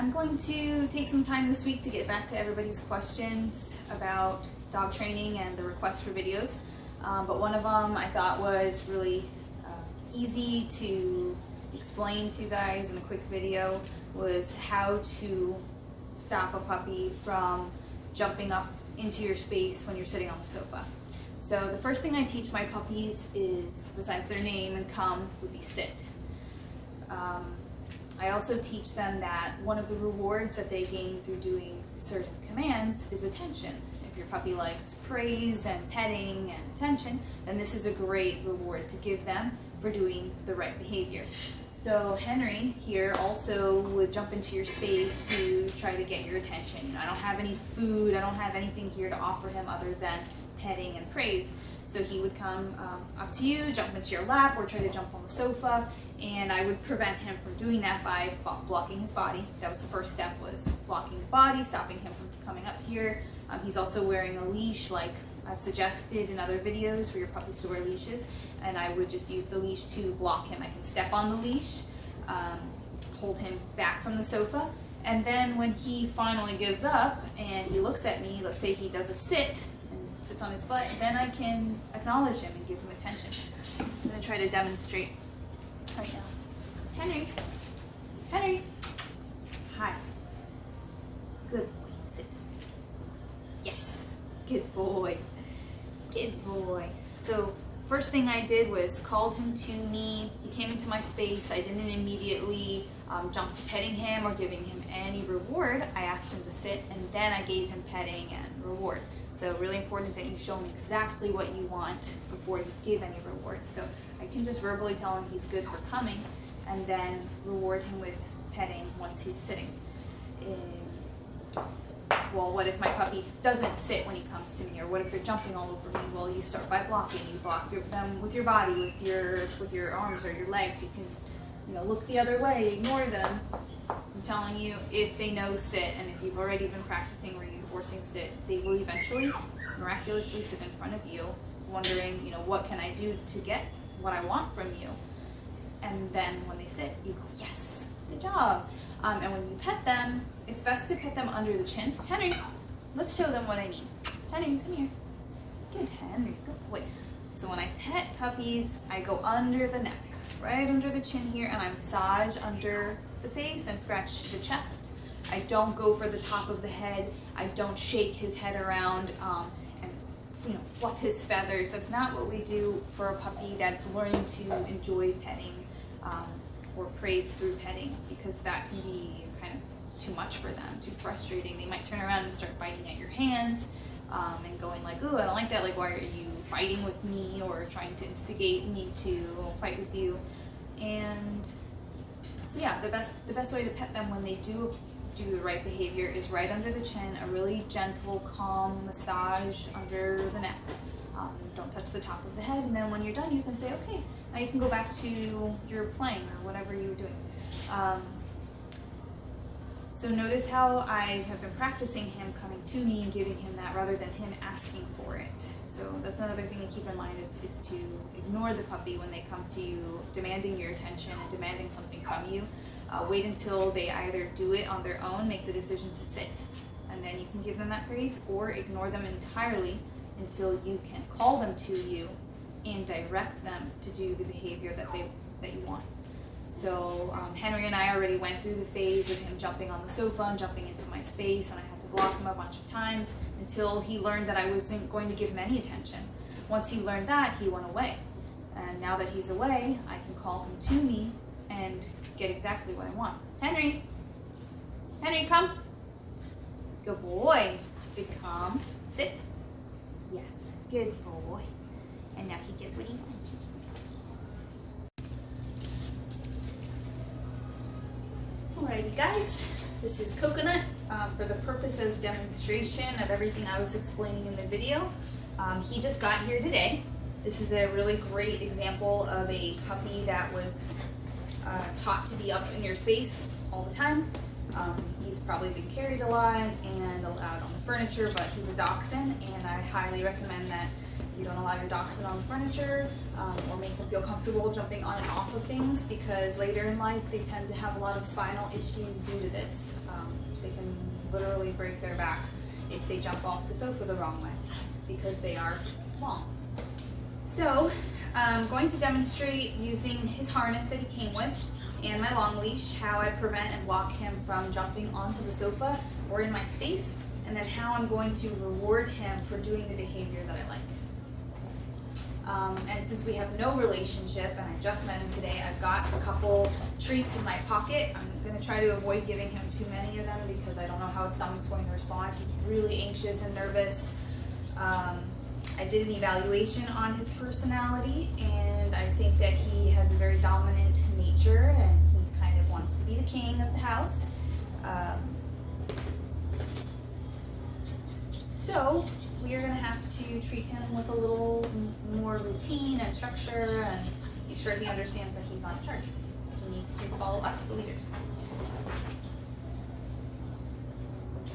I'm going to take some time this week to get back to everybody's questions about dog training and the requests for videos. But one of them I thought was really easy to explain to you guys in a quick video was how to stop a puppy from jumping up into your space when you're sitting on the sofa. So the first thing I teach my puppies is, besides their name and come, would be sit. I also teach them that one of the rewards that they gain through doing certain commands is attention. If your puppy likes praise and petting and attention, then this is a great reward to give them for doing the right behavior. So Henry here also would jump into your space to try to get your attention. You know, I don't have any food, I don't have anything here to offer him other than petting and praise. So he would come up to you, jump into your lap, or try to jump on the sofa, and I would prevent him from doing that by blocking his body. That was the first step, was blocking the body, stopping him from coming up here. He's also wearing a leash, like I've suggested in other videos for your puppies to wear leashes, and I would just use the leash to block him. I can step on the leash, hold him back from the sofa, and then when he finally gives up and he looks at me, let's say he does a sit, sits on his butt, then I can acknowledge him and give him attention. I'm going to try to demonstrate right now. Henry. Henry. Hi. Good boy. Sit. Yes. Good boy. Good boy. So first thing I did was called him to me. He came into my space. I didn't immediately jump to petting him or giving him any reward. I asked him to sit, and then I gave him petting and reward. So really important that you show him exactly what you want before you give any reward. So I can just verbally tell him he's good for coming, and then reward him with petting once he's sitting. Well, what if my puppy doesn't sit when he comes to me, or what if they're jumping all over me? Well, you start by blocking. You block them with your body, with your arms or your legs. You can, look the other way, ignore them. I'm telling you, if they know sit, and if you've already been practicing reinforcing sit, they will eventually miraculously sit in front of you, wondering, what can I do to get what I want from you? And then when they sit, you go, yes, good job. And when you pet them, it's best to pet them under the chin. Henry, let's show them what I mean. Henry, come here. Good, Henry, good boy. So when I pet puppies, I go under the neck, right under the chin here, and I massage under the face and scratch the chest. I don't go for the top of the head. I don't shake his head around and fluff his feathers. That's not what we do for a puppy that's learning to enjoy petting or praise through petting, because that can be kind of too much for them, too frustrating. They might turn around and start biting at your hands and going like, ooh, I don't like that. Like, why are you fighting with me, or trying to instigate me to fight with you? And so yeah, the best way to pet them when they do the right behavior is right under the chin, a really gentle, calm massage under the neck. Don't touch the top of the head, and then when you're done, you can say, okay, now you can go back to your playing or whatever you were doing. So notice how I have been practicing him coming to me and giving him that rather than him asking for it. So that's another thing to keep in mind is to ignore the puppy when they come to you demanding your attention and demanding something from you. Wait until they either do it on their own, make the decision to sit, and then you can give them that praise, or ignore them entirely until you can call them to you and direct them to do the behavior that you want. So Henry and I already went through the phase of him jumping on the sofa and jumping into my space, and I had to block him a bunch of times until he learned that I wasn't going to give him any attention. Once he learned that, he went away. And now that he's away, I can call him to me and get exactly what I want. Henry! Henry, come! Good boy. Good, come. Sit. Yes, good boy. And now he gets what he wants. Alrighty guys, this is Coconut for the purpose of demonstration of everything I was explaining in the video. He just got here today. This is a really great example of a puppy that was taught to be up in your space all the time. He's probably been carried a lot and allowed on the furniture, but he's a dachshund, and I highly recommend that you don't allow your dachshund on the furniture or make them feel comfortable jumping on and off of things, because later in life they tend to have a lot of spinal issues due to this. They can literally break their back if they jump off the sofa the wrong way because they are long. So I'm going to demonstrate using his harness that he came with and my long leash, how I prevent and block him from jumping onto the sofa or in my space, and then how I'm going to reward him for doing the behavior that I like. And since we have no relationship and I just met him today, I've got a couple treats in my pocket. I'm going to try to avoid giving him too many of them because I don't know how his stomach's going to respond. He's really anxious and nervous. I did an evaluation on his personality, and I think that he has a very dominant nature and he kind of wants to be the king of the house. So we are going to have to treat him with a little more routine and structure and make sure he understands that he's not in charge. He needs to follow us, the leaders.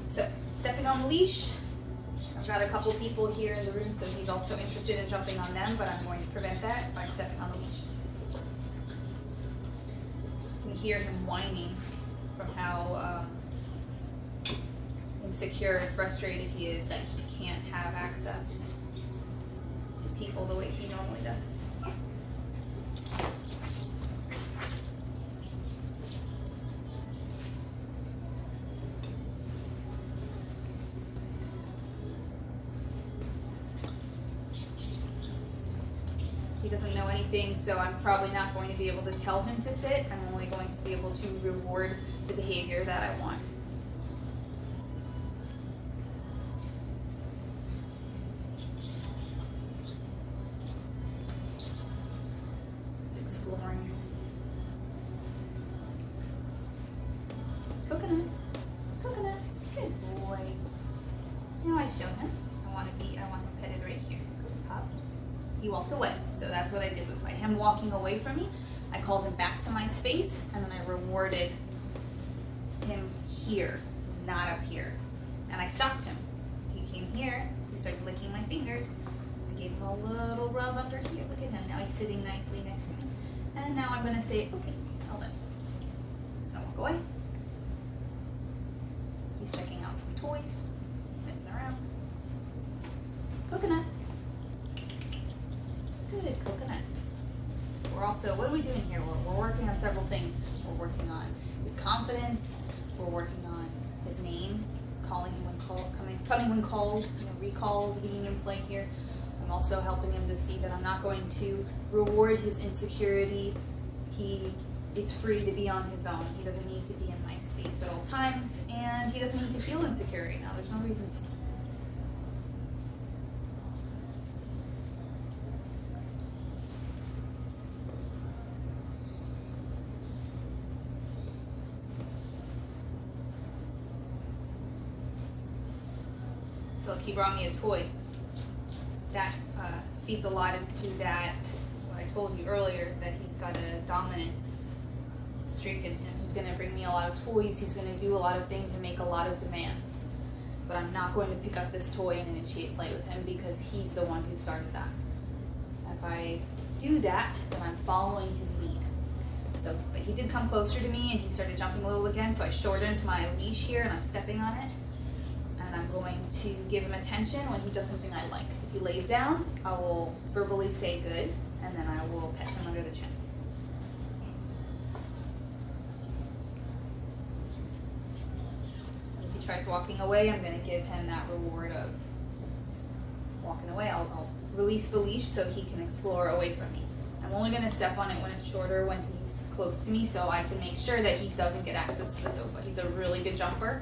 So, stepping on the leash. I've got a couple people here in the room, so he's also interested in jumping on them, but I'm going to prevent that by stepping on the leash. You can hear him whining from how insecure and frustrated he is that he can't have access to people the way he normally does. He doesn't know anything, so I'm probably not going to be able to tell him to sit. I'm only going to be able to reward the behavior that I want. Exploring. Coconut. Coconut. Good boy. Now I show him. I want him petted right here. Good pup. He walked away. So that's what I did with him walking away from me. I called him back to my space, and then I rewarded him here, not up here. And I stopped him. He came here. He started licking my fingers. I gave him a little rub under here. Look at him. Now he's sitting nicely next to me. And now I'm going to say, okay, all done. He's going to walk away. He's checking out some toys, sniffing around. Coconut. Good, Coconut. We're also, what are we doing here? We're working on several things. We're working on his confidence. We're working on his name, calling him when called, coming when called, recalls being in play here. I'm also helping him to see that I'm not going to reward his insecurity. He is free to be on his own. He doesn't need to be in my space at all times, and he doesn't need to feel insecure right now. There's no reason to. So he brought me a toy that feeds a lot into that, what I told you earlier, that he's got a dominance streak in him. He's going to bring me a lot of toys, he's going to do a lot of things and make a lot of demands. But I'm not going to pick up this toy and initiate play with him because he's the one who started that. If I do that, then I'm following his lead. So, but he did come closer to me and he started jumping a little again, so I shortened my leash here and I'm stepping on it. And I'm going to give him attention when he does something I like. If he lays down, I will verbally say good, and then I will pet him under the chin. If he tries walking away, I'm going to give him that reward of walking away. I'll release the leash so he can explore away from me. I'm only going to step on it when it's shorter, when he's close to me, so I can make sure that he doesn't get access to the sofa. He's a really good jumper.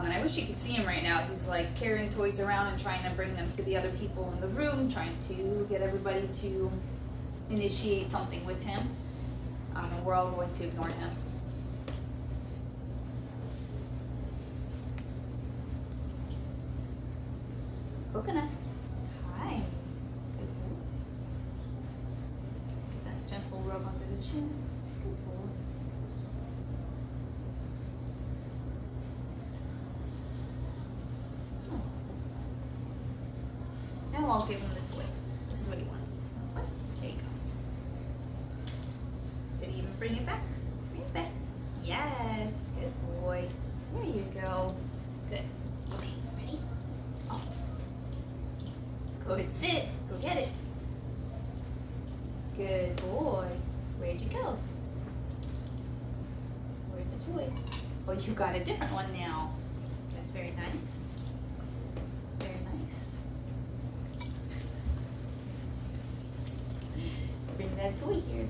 And I wish you could see him right now. He's like carrying toys around and trying to bring them to the other people in the room, trying to get everybody to initiate something with him. And we're all going to ignore him. Coconut. Hi. Get that gentle rub under the chin. Good boy. I'll give him the toy. This is what he wants. There you go. Did he even bring it back? Bring it back. Yes, good boy. There you go. Good. Okay, ready? Oh. Good, sit. Go get it. Good boy. Where'd you go? Where's the toy? Oh, you got a different one now. That's very nice. Very nice. Bring that toy here.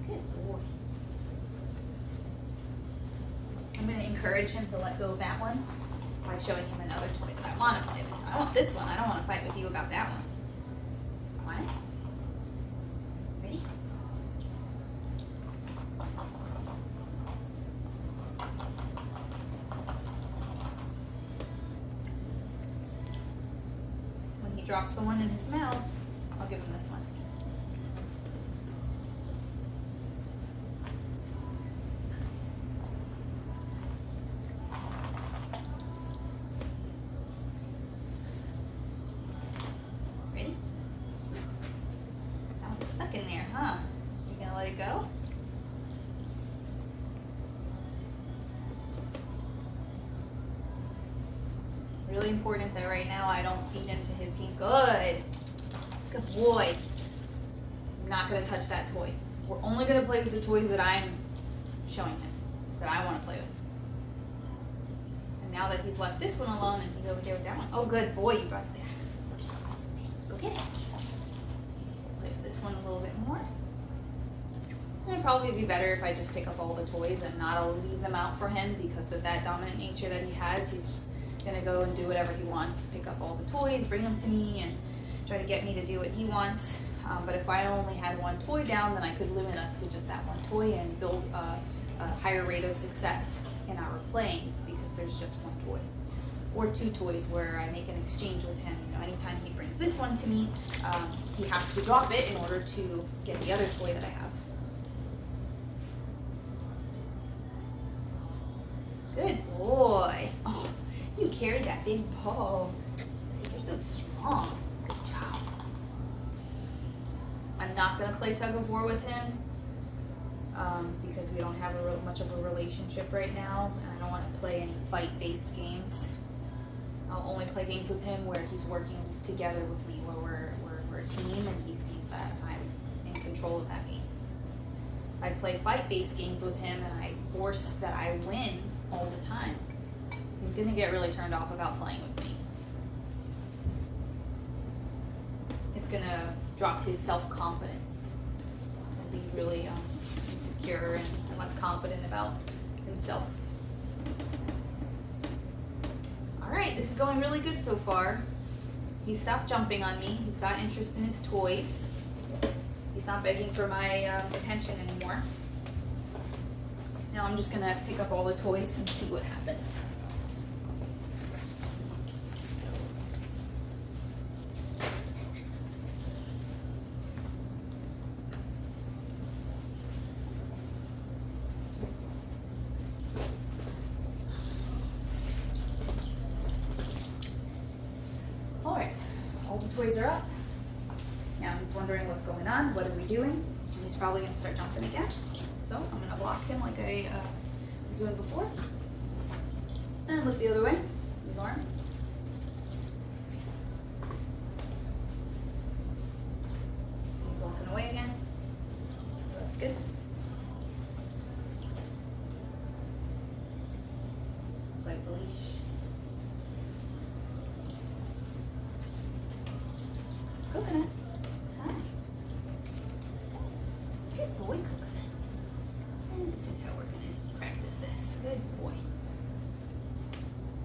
Good boy. I'm going to encourage him to let go of that one by showing him another toy that I want to play with. I want this one. I don't want to fight with you about that one. Want it? Ready? When he drops the one in his mouth, I'll give him this one. Ready? That one's stuck in there, huh? You gonna let it go? Really important that right now I don't feed into his game. Good. Good boy. I'm not going to touch that toy. We're only going to play with the toys that I'm showing him, that I want to play with. And now that he's left this one alone and he's over here with that one. Oh, good boy, you brought it back. Go get it. Play with this one a little bit more. It'd probably be better if I just pick up all the toys and not leave them out for him because of that dominant nature that he has. He's gonna go and do whatever he wants, pick up all the toys, bring them to me, and try to get me to do what he wants. But if I only had one toy down, then I could limit us to just that one toy and build a higher rate of success in our playing because there's just one toy. Or two toys where I make an exchange with him. You know, anytime he brings this one to me, he has to drop it in order to get the other toy that I have. Good boy. Oh, you carried that big ball. You're so strong. Good job. I'm not going to play tug of war with him because we don't have much of a relationship right now, and I don't want to play any fight-based games. I'll only play games with him where he's working together with me, where we're a team and he sees that I'm in control of that game. I play fight-based games with him and I force that I win all the time. He's going to get really turned off about playing with me. It's going to drop his self-confidence and be really insecure and less confident about himself. Alright, this is going really good so far. He stopped jumping on me. He's got interest in his toys. He's not begging for my attention anymore. Now I'm just going to pick up all the toys and see what happens. Alright, all the toys are up. Now he's wondering what's going on, what are we doing? And he's probably going to start jumping again. So I'm going to block him like I was doing before. And look the other way. Ignore him. He's walking away again. So that's good. Play with the leash. Coconut. Hi. Good boy, Coconut. And this is how we're going to practice this. Good boy.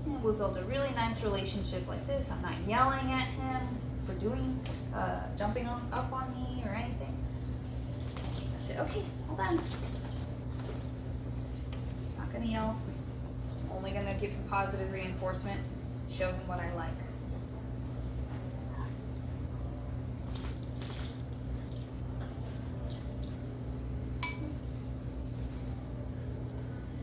And we'll build a really nice relationship like this. I'm not yelling at him for doing, jumping up on me or anything. That's it. Okay, hold on. Not going to yell. I'm only going to give him positive reinforcement, show him what I like.